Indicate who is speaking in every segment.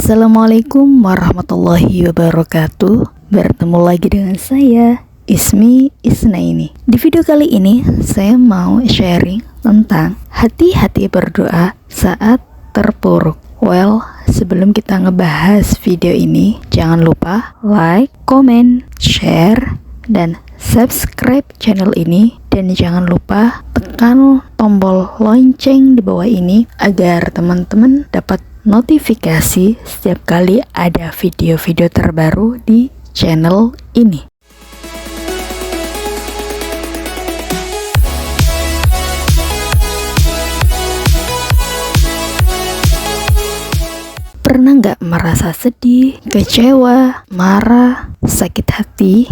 Speaker 1: Assalamualaikum warahmatullahi wabarakatuh. Bertemu lagi dengan saya, Ismi Isnaini. Di video kali ini saya mau sharing tentang hati-hati berdoa saat terpuruk. Well, sebelum kita ngebahas video ini, jangan lupa like, comment, share, dan subscribe channel ini. Dan jangan lupa tekan tombol lonceng di bawah ini agar teman-teman dapat notifikasi setiap kali ada video-video terbaru di channel ini. Pernah nggak merasa sedih, kecewa, marah, sakit hati,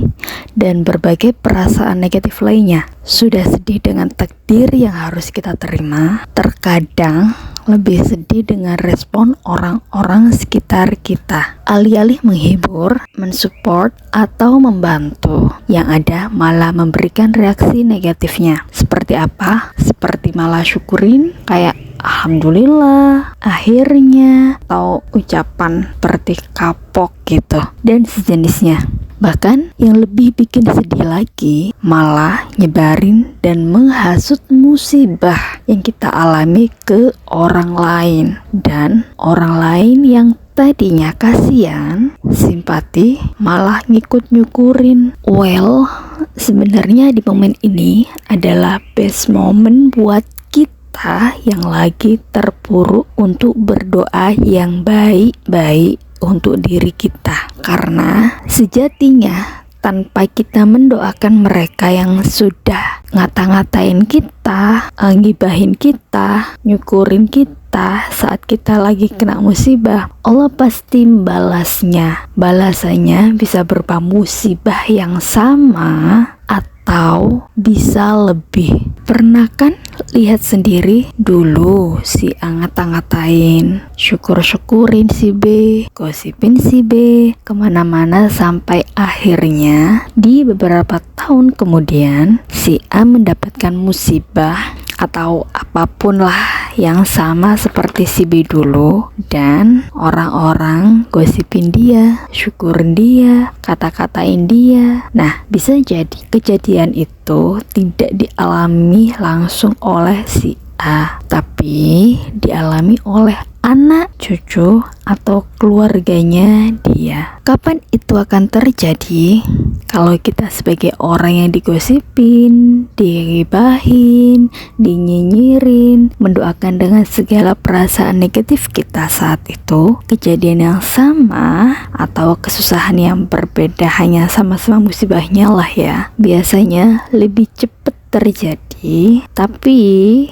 Speaker 1: dan berbagai perasaan negatif lainnya? Sudah sedih dengan takdir yang harus kita terima, terkadang lebih sedih dengan respon orang-orang sekitar kita. Alih-alih menghibur, mensupport, atau membantu, yang ada malah memberikan reaksi negatifnya. Seperti apa? Seperti malah syukurin, kayak alhamdulillah, akhirnya, atau ucapan seperti kapok gitu, dan sejenisnya. Bahkan yang lebih bikin sedih lagi, malah nyebarin dan menghasut musibah yang kita alami ke orang lain. Dan orang lain yang tadinya kasihan, simpati, malah ngikut nyukurin. Well, sebenarnya di momen ini adalah best moment buat kita yang lagi terpuruk untuk berdoa yang baik-baik untuk diri kita. Karena sejatinya tanpa kita mendoakan mereka yang sudah ngata-ngatain kita, ngibahin kita, nyukurin kita saat kita lagi kena musibah, Allah pasti membalasnya. Balasannya bisa berupa musibah yang sama atau bisa lebih. Pernah kan lihat sendiri dulu si A ngata-ngatain, syukur-syukurin si B, gosipin si B, kemana-mana sampai akhirnya di beberapa tahun kemudian si A mendapatkan musibah atau apapun lah yang sama seperti si B dulu, dan orang-orang gosipin dia, syukurin dia, kata-katain dia. Nah, bisa jadi kejadian itu tidak dialami langsung oleh si A, tapi dialami oleh anak, cucu, atau keluarganya dia. Kapan itu akan terjadi? Kalau kita sebagai orang yang digosipin, digibahin, dinyinyirin, mendoakan dengan segala perasaan negatif kita saat itu, kejadian yang sama atau kesusahan yang berbeda, hanya sama-sama musibahnya lah ya, biasanya lebih cepat terjadi. Tapi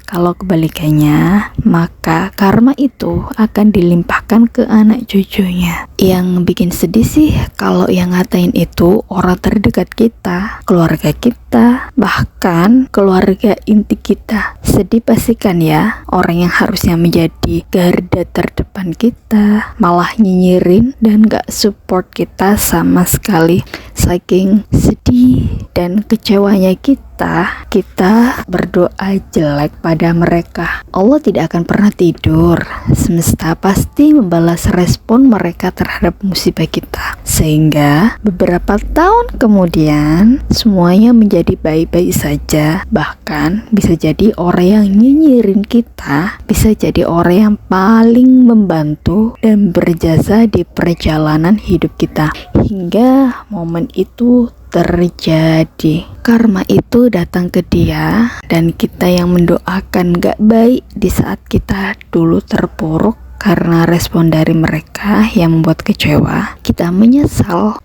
Speaker 1: kalau kebalikannya, maka karma itu akan dilimpahkan ke anak cucunya. Yang bikin sedih sih kalau yang ngatain itu orang terdekat kita, keluarga kita, bahkan keluarga inti kita. Sedih pastikan ya, orang yang harusnya menjadi garda terdepan kita malah nyinyirin dan gak support kita sama sekali. Saking sedih dan kecewanya kita berdoa jelek pada mereka. Allah tidak akan pernah tidur. Semesta pasti membalas respon mereka terhadap musibah kita, sehingga beberapa tahun kemudian semuanya menjadi baik-baik saja. Bahkan bisa jadi orang yang nyinyirin kita bisa jadi orang yang paling membantu dan berjasa di perjalanan hidup kita hingga momen itu terjadi. Karma itu datang ke dia, dan kita yang mendoakan gak baik di saat kita dulu terpuruk karena respon dari mereka yang membuat kecewa, kita menyesal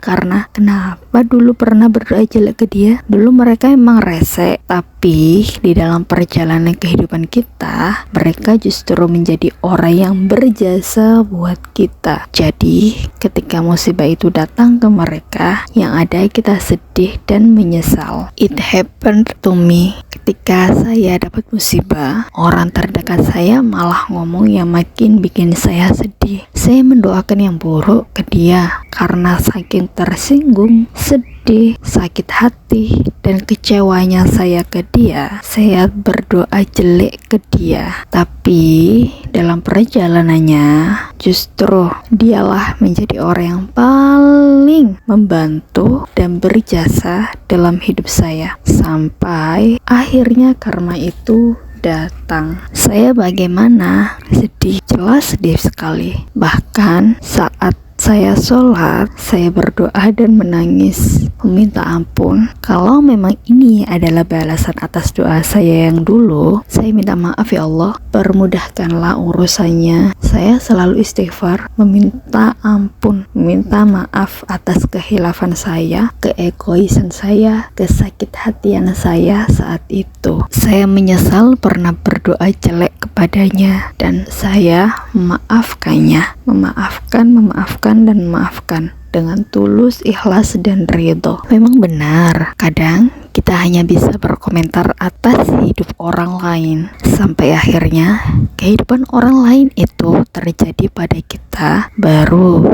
Speaker 1: karena kenapa dulu pernah berdoa jelek ke dia. Dulu mereka emang rese, tapi di dalam perjalanan kehidupan kita, mereka justru menjadi orang yang berjasa buat kita. Jadi ketika musibah itu datang ke mereka, yang ada kita sedih dan menyesal. It happened to me. Ketika saya dapat musibah, orang terdekat saya malah ngomong yang makin bikin saya sedih. Saya mendoakan yang buruk ke dia karena saking tersinggung, sedih, sakit hati, dan kecewanya saya ke dia, saya berdoa jelek ke dia. Tapi dalam perjalanannya justru dialah menjadi orang yang paling membantu dan berjasa dalam hidup saya, sampai akhirnya karma itu datang. Saya bagaimana? Sedih, jelas sedih sekali. Bahkan saat saya sholat, saya berdoa dan menangis, meminta ampun. Kalau memang ini adalah balasan atas doa saya yang dulu, saya minta maaf ya Allah, permudahkanlah urusannya. Saya selalu istighfar, meminta ampun, meminta maaf atas kehilafan saya, keegoisan saya, kesakit hatian saya saat itu. Saya menyesal pernah berdoa jelek kepadanya, dan saya memaafkannya, memaafkan dan memaafkan dengan tulus, ikhlas, dan ridho. Memang benar, kadang kita hanya bisa berkomentar atas hidup orang lain, sampai akhirnya kehidupan orang lain itu terjadi pada kita, baru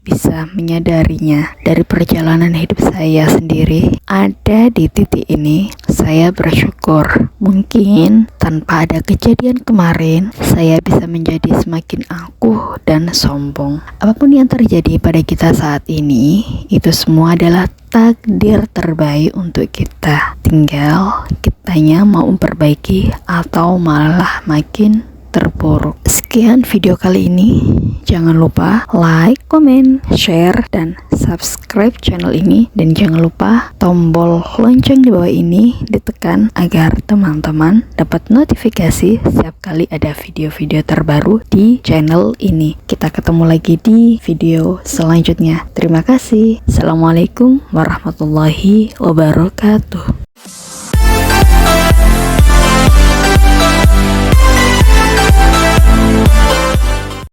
Speaker 1: bisa menyadarinya. Dari perjalanan hidup saya sendiri, ada di titik ini, saya bersyukur. Mungkin tanpa ada kejadian kemarin, saya bisa menjadi semakin angkuh dan sombong. Apapun yang terjadi pada kita saat ini, itu semua adalah takdir terbaik untuk kita. Tinggal kitanya mau memperbaiki atau malah makin terpuruk. Sekian video kali ini. Jangan lupa like, komen, share, dan subscribe channel ini. Dan jangan lupa tombol lonceng di bawah ini ditekan agar teman-teman dapat notifikasi setiap kali ada video-video terbaru di channel ini. Kita ketemu lagi di video selanjutnya. Terima kasih. Assalamualaikum warahmatullahi wabarakatuh.